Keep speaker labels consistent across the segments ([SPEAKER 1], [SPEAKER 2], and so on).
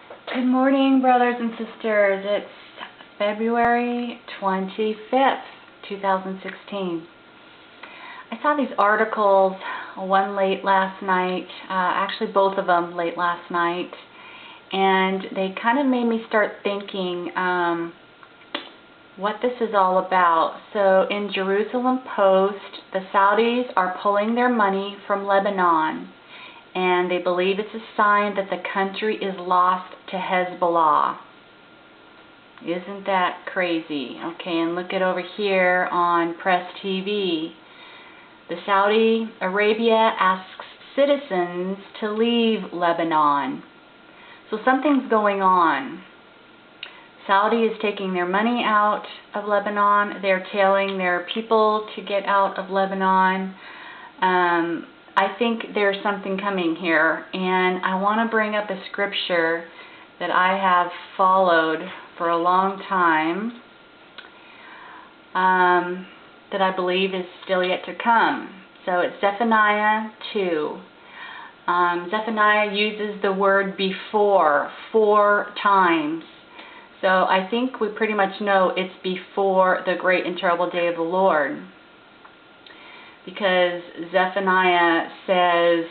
[SPEAKER 1] Good morning, brothers and sisters. It's February 25th, 2016. I saw these articles, one late last night, actually both of them late last night, and they kind of made me start thinking what this is all about. So in Jerusalem Post, the Saudis are pulling their money from Lebanon, and they believe it's a sign that the country is lost to Hezbollah. Isn't that crazy? Okay, and look it over here on Press TV. The Saudi Arabia asks citizens to leave Lebanon. So something's going on. Saudi is taking their money out of Lebanon. They're telling their people to get out of Lebanon. I think there's something coming here, and I want to bring up a scripture that I have followed for a long time that I believe is still yet to come. So it's Zephaniah 2. Zephaniah uses the word before 4 times. So I think we pretty much know it's before the great and terrible day of the Lord, because Zephaniah says,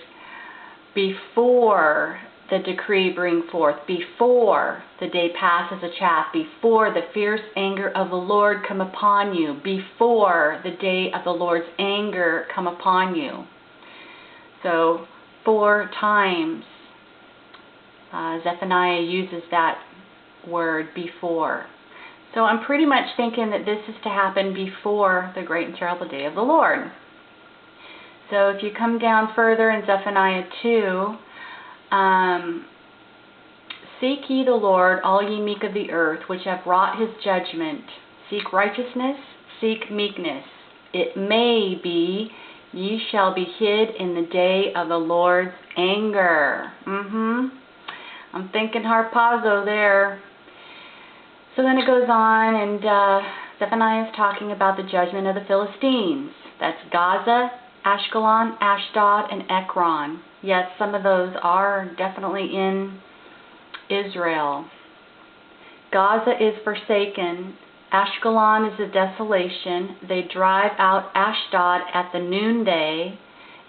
[SPEAKER 1] before the decree bring forth, before the day pass as a chaff, before the fierce anger of the Lord come upon you, before the day of the Lord's anger come upon you. So 4 times Zephaniah uses that word before. So I'm pretty much thinking that this is to happen before the great and terrible day of the Lord. So if you come down further in Zephaniah 2, seek ye the Lord, all ye meek of the earth, which have wrought his judgment. Seek righteousness, seek meekness. It may be ye shall be hid in the day of the Lord's anger. I'm thinking harpazo there. So then it goes on, and Zephaniah is talking about the judgment of the Philistines. That's Gaza, Ashkelon, Ashdod, and Ekron. Yes, some of those are definitely in Israel. Gaza is forsaken. Ashkelon is a desolation. They drive out Ashdod at the noonday,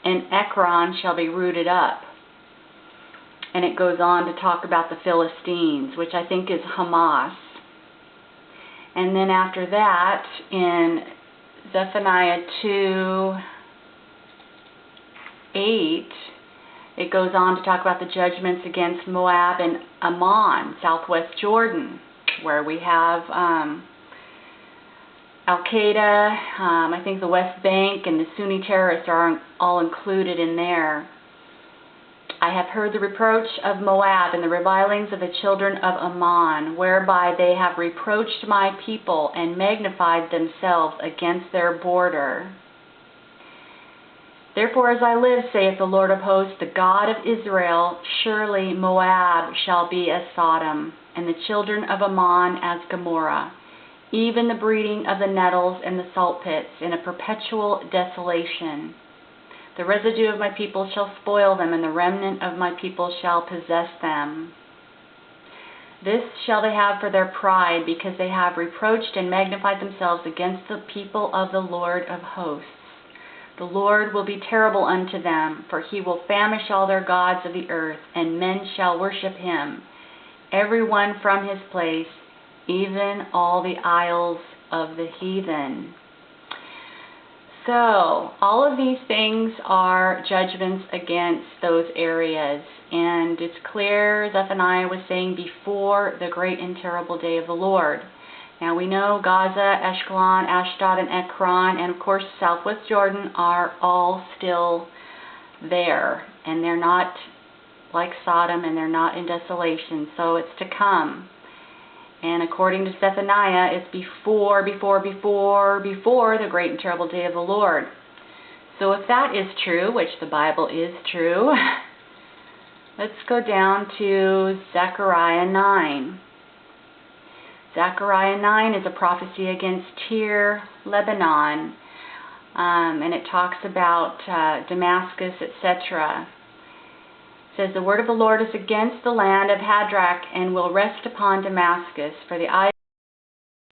[SPEAKER 1] and Ekron shall be rooted up. And it goes on to talk about the Philistines, which I think is Hamas. And then after that, in Zephaniah 2:8, it goes on to talk about the judgments against Moab and Ammon, southwest Jordan, where we have Al-Qaeda, I think the West Bank, and the Sunni terrorists are all included in there. I have heard the reproach of Moab and the revilings of the children of Ammon, whereby they have reproached my people and magnified themselves against their border. Therefore, as I live, saith the Lord of hosts, the God of Israel, surely Moab shall be as Sodom, and the children of Ammon as Gomorrah, even the breeding of the nettles and the salt pits, in a perpetual desolation. The residue of my people shall spoil them, and the remnant of my people shall possess them. This shall they have for their pride, because they have reproached and magnified themselves against the people of the Lord of hosts. The Lord will be terrible unto them, for he will famish all their gods of the earth, and men shall worship him, every one from his place, even all the isles of the heathen. So, all of these things are judgments against those areas, and it's clear Zephaniah was saying before the great and terrible day of the Lord. Now we know Gaza, Ashkelon, Ashdod, and Ekron, and of course southwest Jordan are all still there, and they're not like Sodom, and they're not in desolation, so it's to come. And according to Zephaniah, it's before the great and terrible day of the Lord. So if that is true, which the Bible is true, let's go down to Zechariah 9. Zechariah 9 is a prophecy against Tyre, Lebanon, and it talks about Damascus, etc. says, the word of the Lord is against the land of Hadrach, and will rest upon Damascus, for the eyes